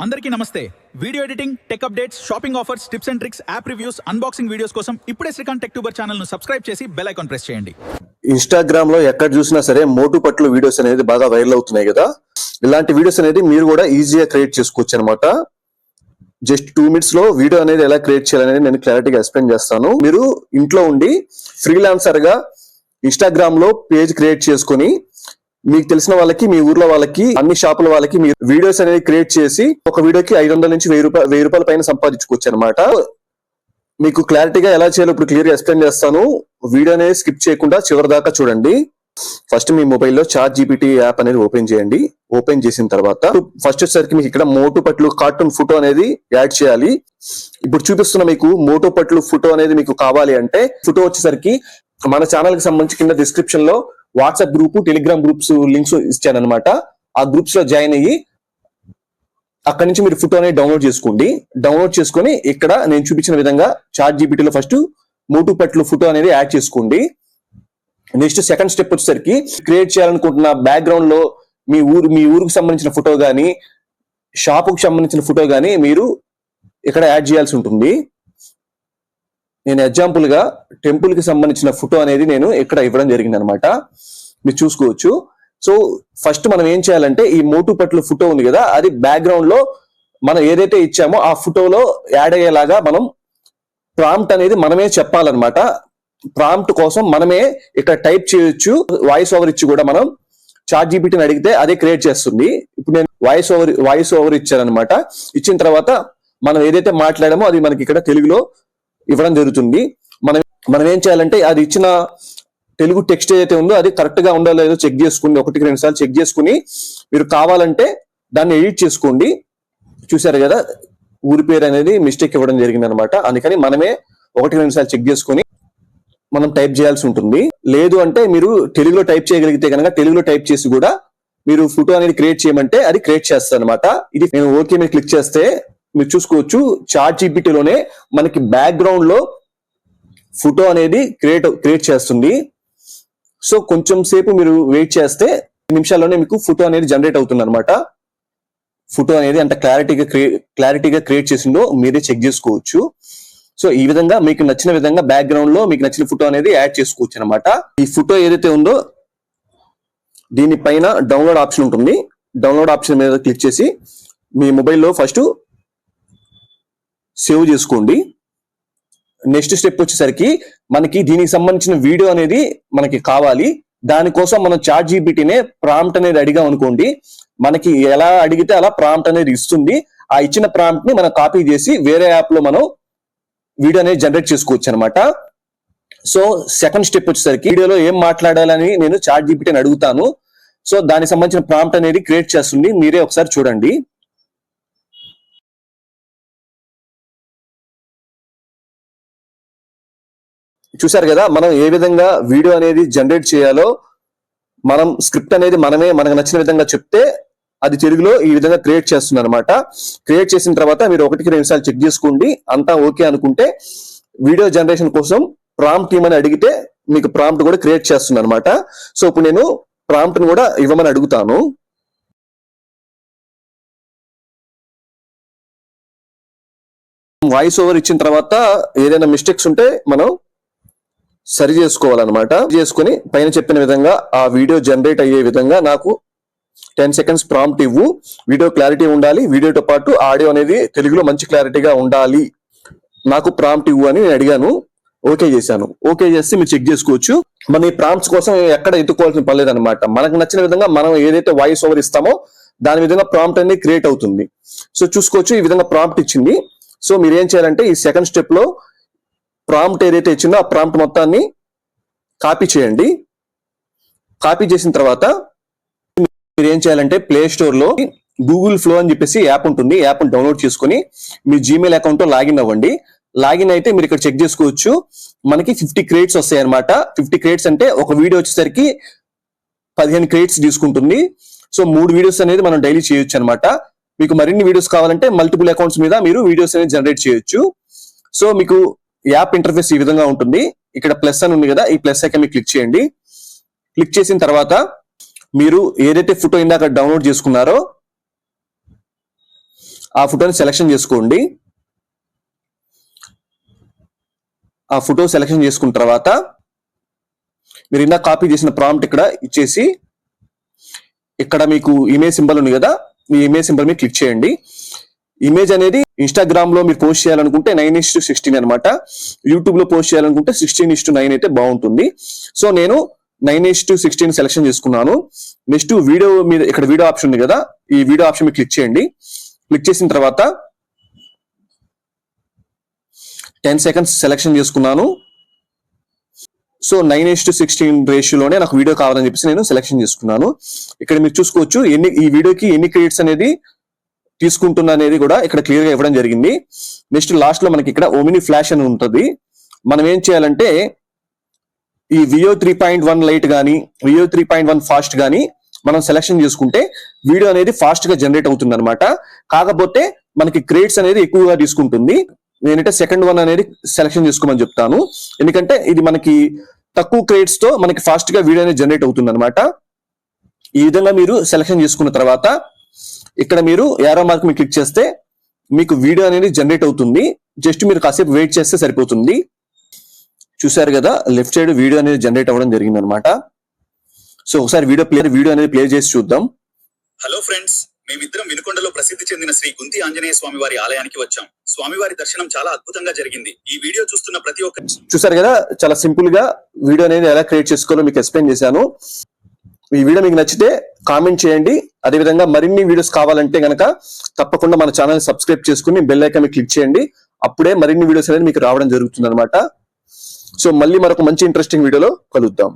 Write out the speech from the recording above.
అందరికీ నమస్తే. Video editing, tech updates, shopping offers, tips and tricks, app reviews, unboxing videos కోసం ఇప్పుడే Srikanth tech tuber channel ను subscribe చేసి బెల్ ఐకాన్ ప్రెస్ చేయండి. ఇన్స్టాగ్రామ్ లో ఎక్కడ చూసినా సరే మోటు పట్లు వీడియోస్ అనేది బాగా వైరల్ అవుతున్నాయి కదా. ఇలాంటి వీడియోస్ అనేది మీరు కూడా ఈజీగా క్రియేట్ చేసుకోవచ్చు అనమాట. జస్ట్ 2 minutes లో వీడియో అనేది ఎలా క్రియేట్ చేయాలనేది నేను క్లారిటీగా ఎక్స్ప్లెయిన్ చేస్తాను. మీరు ఇంట్లో ఉండి ఫ్రీలాన్సర్ గా ఇన్స్టాగ్రామ్ లో పేజ్ క్రియేట్ చేసుకుని మీకు తెలిసిన వాళ్ళకి, మీ ఊర్లో వాళ్ళకి, అన్ని షాపుల వాళ్ళకి మీరు వీడియోస్ అనేది క్రియేట్ చేసి ఒక వీడియోకి 500 నుంచి 1000 రూపాయల పైన సంపాదించుకోవచ్చు అనమాట. మీకు క్లారిటీగా ఎలా చేయాలో ఇప్పుడు క్లియర్ గా ఎక్స్ప్లెయిన్ చేస్తాను. వీడియో అనేది స్కిప్ చేయకుండా చివరి దాకా చూడండి. ఫస్ట్ మీ మొబైల్లో ChatGPT యాప్ అనేది ఓపెన్ చేయండి. ఓపెన్ చేసిన తర్వాత ఫస్ట్ వచ్చేసరికి మీకు ఇక్కడ మోటు పట్లు కార్టూన్ ఫోటో అనేది యాడ్ చేయాలి. ఇప్పుడు చూపిస్తున్న మీకు మోటు పట్లు ఫోటో అనేది మీకు కావాలి అంటే ఫోటో వచ్చేసరికి మన ఛానల్ కి సంబంధించి కింద డిస్క్రిప్షన్ లో WhatsApp group, Telegram groups links ఇచ్చాను అనమాట. ఆ గ్రూప్స్ లో జాయిన్ అయ్యి అక్కడి నుంచి మీరు ఫోటో అనేది డౌన్లోడ్ చేసుకోండి. డౌన్లోడ్ చేసుకుని ఇక్కడ నేను చూపించిన విధంగా ChatGPT లో ఫస్ట్ మోటు పట్లు ఫోటో అనేది యాడ్ చేసుకోండి. నెక్స్ట్ సెకండ్ స్టెప్ వచ్చేసరికి క్రియేట్ చేయాలనుకుంటున్న బ్యాక్గ్రౌండ్ లో మీ ఊరికి సంబంధించిన ఫోటో గానీ, షాపుకి సంబంధించిన ఫోటో గానీ మీరు ఇక్కడ యాడ్ చేయాల్సి ఉంటుంది. నేను ఎగ్జాంపుల్ గా టెంపుల్ కి సంబంధించిన ఫోటో అనేది నేను ఇక్కడ ఇవ్వడం జరిగింది అనమాట. మీరు చూసుకోవచ్చు. సో ఫస్ట్ మనం ఏం చేయాలంటే ఈ మోటు పట్ల ఫోటో ఉంది కదా, అది బ్యాక్గ్రౌండ్ లో మనం ఏదైతే ఇచ్చామో ఆ ఫోటోలో యాడ్ అయ్యేలాగా మనం ప్రాంప్ట్ అనేది మనమే చెప్పాలన్నమాట. ప్రాంప్ట్ కోసం మనమే ఇక్కడ టైప్ చేయొచ్చు. వాయిస్ ఓవర్ ఇచ్చి కూడా మనం ChatGPTని అడిగితే అదే క్రియేట్ చేస్తుంది. ఇప్పుడు నేను వాయిస్ ఓవర్ ఇచ్చానమాట. ఇచ్చిన తర్వాత మనం ఏదైతే మాట్లాడామో అది మనకి ఇక్కడ తెలుగులో ఇవ్వడం జరుగుతుంది. మనం ఏం చేయాలంటే అది ఇచ్చిన తెలుగు టెక్స్ట్ ఏదైతే ఉందో అది కరెక్ట్ గా ఉందో లేదో చెక్ చేసుకోండి. 1-2 సార్లు చెక్ చేసుకుని మీరు కావాలంటే దాన్ని ఎడిట్ చేసుకోండి. చూసారు కదా, ఊరి పేరు అనేది మిస్టేక్ ఇవ్వడం జరిగింది అనమాట. అందుకని మనమే 1-2 సార్లు చెక్ చేసుకుని మనం టైప్ చేయాల్సి ఉంటుంది. లేదు అంటే మీరు తెలుగులో టైప్ చేయగలిగితే కనుక తెలుగులో టైప్ చేసి కూడా మీరు ఫోటో అనేది క్రియేట్ చేయమంటే అది క్రియేట్ చేస్తారు అనమాట. ఇది నేను ఓకే మీద క్లిక్ చేస్తే మీరు చూసుకోవచ్చు ChatGPTలోనే మనకి బ్యాక్గ్రౌండ్ లో ఫోటో అనేది క్రియేట్ చేస్తుంది. సో కొంచెం సేపు మీరు వెయిట్ చేస్తే నిమిషాల్లోనే మీకు ఫోటో అనేది జనరేట్ అవుతుంది అనమాట. ఫోటో అనేది అంత క్లారిటీగా క్రియేట్ చేసిందో మీరే చెక్ చేసుకోవచ్చు. సో ఈ విధంగా మీకు నచ్చిన విధంగా బ్యాక్గ్రౌండ్ లో మీకు నచ్చిన ఫోటో అనేది యాడ్ చేసుకోవచ్చు అనమాట. ఈ ఫోటో ఏదైతే ఉందో దీనిపైన డౌన్లోడ్ ఆప్షన్ ఉంటుంది. డౌన్లోడ్ ఆప్షన్ మీద క్లిక్ చేసి మీ మొబైల్లో ఫస్ట్ సేవ్ చేసుకోండి. నెక్స్ట్ స్టెప్ వచ్చేసరికి మనకి దీనికి సంబంధించిన వీడియో అనేది మనకి కావాలి. దానికోసం మనం ChatGPTనే ప్రాంప్ట్ అనేది అడిగాం అనుకోండి, మనకి ఎలా అడిగితే అలా ప్రాంప్ట్ అనేది ఇస్తుంది. ఆ ఇచ్చిన ప్రాంప్ట్ ని మనం కాపీ చేసి వేరే యాప్ లో మనం వీడియో అనేది జనరేట్ చేసుకోవచ్చు అనమాట. సో సెకండ్ స్టెప్ వచ్చేసరికి వీడియోలో ఏం మాట్లాడాలని నేను ChatGPTని అడుగుతాను. సో దానికి సంబంధించిన ప్రాంప్ట్ అనేది క్రియేట్ చేస్తుంది. మీరే ఒకసారి చూడండి. చూసారు కదా, మనం ఏ విధంగా వీడియో అనేది జనరేట్ చేయాలో మనం స్క్రిప్ట్ అనేది మనకు నచ్చిన విధంగా చెప్తే అది తెలుగులో ఈ విధంగా క్రియేట్ చేస్తుంది అనమాట. క్రియేట్ చేసిన తర్వాత మీరు 1-2 సార్లు చెక్ చేసుకోండి. అంతా ఓకే అనుకుంటే వీడియో జనరేషన్ కోసం ప్రాంప్ట్ ఇవ్వమని అడిగితే మీకు ప్రాంప్ట్ కూడా క్రియేట్ చేస్తుంది అనమాట. సో ఇప్పుడు నేను ప్రాంప్ట్ ని కూడా ఇవ్వమని అడుగుతాను. వాయిస్ ఓవర్ ఇచ్చిన తర్వాత ఏదైనా మిస్టేక్స్ ఉంటే మనం సరి చేసుకోవాలన్నమాట. చేసుకుని పైన చెప్పిన విధంగా ఆ వీడియో జనరేట్ అయ్యే విధంగా నాకు 10 seconds ప్రాంప్ట్ ఇవ్వు. వీడియో క్లారిటీ ఉండాలి, వీడియోతో పాటు ఆడియో అనేది తెలుగులో మంచి క్లారిటీగా ఉండాలి, నాకు ప్రాంప్ట్ ఇవ్వు అని నేను అడిగాను. ఓకే చేశాను. ఓకే చేస్తే మీరు చెక్ చేసుకోవచ్చు. మన ఈ ప్రాంప్ట్స్ కోసం ఎక్కడ ఎత్తుకోవాల్సిన పర్లేదు అనమాట. మనకు నచ్చిన విధంగా మనం ఏదైతే వాయిస్ ఓవర్ ఇస్తామో దాని విధంగా ప్రాంప్ట్ అనేది క్రియేట్ అవుతుంది. సో చూసుకోవచ్చు, ఈ విధంగా ప్రాంప్ట్ ఇచ్చింది. సో మీరు ఏం చేయాలంటే ఈ సెకండ్ స్టెప్ లో ప్రాంప్ట్ ఏదైతే ఇచ్చిందో ఆ ప్రాంప్ట్ మొత్తాన్ని కాపీ చేయండి. కాపీ చేసిన తర్వాత మీరు ఏం చేయాలంటే ప్లే స్టోర్ లో గూగుల్ ఫ్లో అని చెప్పేసి యాప్ ఉంటుంది. యాప్ ని డౌన్లోడ్ చేసుకుని మీ జీమెయిల్ అకౌంట్ లో లాగిన్ అవ్వండి. లాగిన్ అయితే మీరు ఇక్కడ చెక్ చేసుకోవచ్చు. మనకి 50 క్రెడిట్స్ వస్తాయి అనమాట. 50 క్రెడిట్స్ అంటే ఒక వీడియో వచ్చేసరికి 15 క్రెడిట్స్ తీసుకుంటుంది. సో 3 వీడియోస్ అనేది మనం డైలీ చేయొచ్చు అనమాట. మీకు మరిన్ని వీడియోస్ కావాలంటే మల్టిపుల్ అకౌంట్స్ మీద మీరు వీడియోస్ అనేది జనరేట్ చేయొచ్చు. సో మీకు యాప్ ఇంటర్ఫేస్ ఈ విధంగా ఉంటుంది. ఇక్కడ ప్లస్ అని ఉంది కదా, ఈ ప్లస్ ఐకాన్ మీద క్లిక్ చేయండి. క్లిక్ చేసిన తర్వాత మీరు ఏదైతే ఫోటో ఇందాక డౌన్లోడ్ చేసుకున్నారో ఆ ఫోటోని సెలెక్షన్ చేసుకోండి. ఆ ఫోటో సెలెక్షన్ చేసుకున్న తర్వాత మీరు ఇందాక కాపీ చేసిన ప్రాంప్ట్ ఇక్కడ ఇచ్చేసి ఇక్కడ మీకు ఇమేజ్ సింబల్ ఉంది కదా, ఈ ఇమేజ్ సింబల్ మీద క్లిక్ చేయండి. ఇమేజ్ అనేది ఇన్స్టాగ్రామ్ లో మీరు పోస్ట్ చేయాలనుకుంటే 9:16 అనమాట. యూట్యూబ్ లో పోస్ట్ చేయాలనుకుంటే 16:9 అయితే బాగుంటుంది. సో నేను 9:16 సెలెక్షన్ చేసుకున్నాను. నెక్స్ట్ వీడియో మీద ఇక్కడ వీడియో ఆప్షన్ ఉంది కదా, ఈ వీడియో ఆప్షన్ మీద క్లిక్ చేయండి. క్లిక్ చేసిన తర్వాత 10 seconds సెలెక్షన్ చేసుకున్నాను. సో 9:16 రేషియోలోనే నాకు వీడియో కావాలని చెప్పేసి నేను సెలెక్షన్ చేసుకున్నాను. ఇక్కడ మీరు చూసుకోవచ్చు ఈ వీడియోకి ఎన్ని క్రెడిట్స్ అనేది తీసుకుంటున్నా అనేది కూడా ఇక్కడ క్లియర్ గా ఇవ్వడం జరిగింది. నెక్స్ట్ లాస్ట్ లో మనకి ఇక్కడ ఓమిని ఫ్లాష్ అని ఉంటుంది. మనం ఏం చేయాలంటే ఈ వియో 3.1 లైట్ కానీ వియో 3.1 ఫాస్ట్ కానీ మనం సెలెక్షన్ చేసుకుంటే వీడియో అనేది ఫాస్ట్ గా జనరేట్ అవుతుంది అనమాట. కాకపోతే మనకి క్రెడిట్స్ అనేది ఎక్కువగా తీసుకుంటుంది. నేనంటే సెకండ్ వన్ అనేది సెలెక్షన్ చేసుకోమని చెప్తాను, ఎందుకంటే ఇది మనకి తక్కువ క్రెడిట్స్ తో మనకి ఫాస్ట్ గా వీడియో అనేది జనరేట్ అవుతుంది అనమాట. ఈ విధంగా మీరు సెలెక్షన్ చేసుకున్న తర్వాత ఇక్కడ మీరు యారో మార్క్ మీద క్లిక్ చేస్తే మీకు వీడియో అనేది జనరేట్ అవుతుంది. జస్ట్ మీరు కాసేపు వెయిట్ చేస్తే సరిపోతుంది. చూసారు కదా, లెఫ్ట్ సైడ్ వీడియో అనేది జనరేట్ అవ్వడం జరిగింది అనమాట. సో ఒకసారి వీడియో అనేది ప్లే చేసి చూద్దాం. హలో ఫ్రెండ్స్, మేమిద్దరం వినుకొండలో ప్రసిద్ధి చెందిన శ్రీ గుంతి ఆంజనేయ స్వామి వారి ఆలయానికి వచ్చాం. స్వామివారి దర్శనం చాలా అద్భుతంగా జరిగింది. ఈ వీడియో చూస్తున్న ప్రతి ఒక్క చూసారు కదా, చాలా సింపుల్ గా వీడియో అనేది ఎలా క్రియేట్ చేసుకోవాలో మీకు ఎక్స్ప్లెయిన్ చేశాను. ఈ వీడియో మీకు నచ్చితే కామెంట్ చేయండి. అదేవిధంగా మరిన్ని వీడియోస్ కావాలంటే గనక తప్పకుండా మన ఛానల్ సబ్స్క్రైబ్ చేసుకుని బెల్ ఐకాన్ మీద క్లిక్ చేయండి. అప్పుడే మరిన్ని వీడియోస్ అనేది మీకు రావడం జరుగుతుంది అనమాట. సో మళ్ళీ మరొక మంచి ఇంట్రెస్టింగ్ వీడియోలో కలుద్దాం.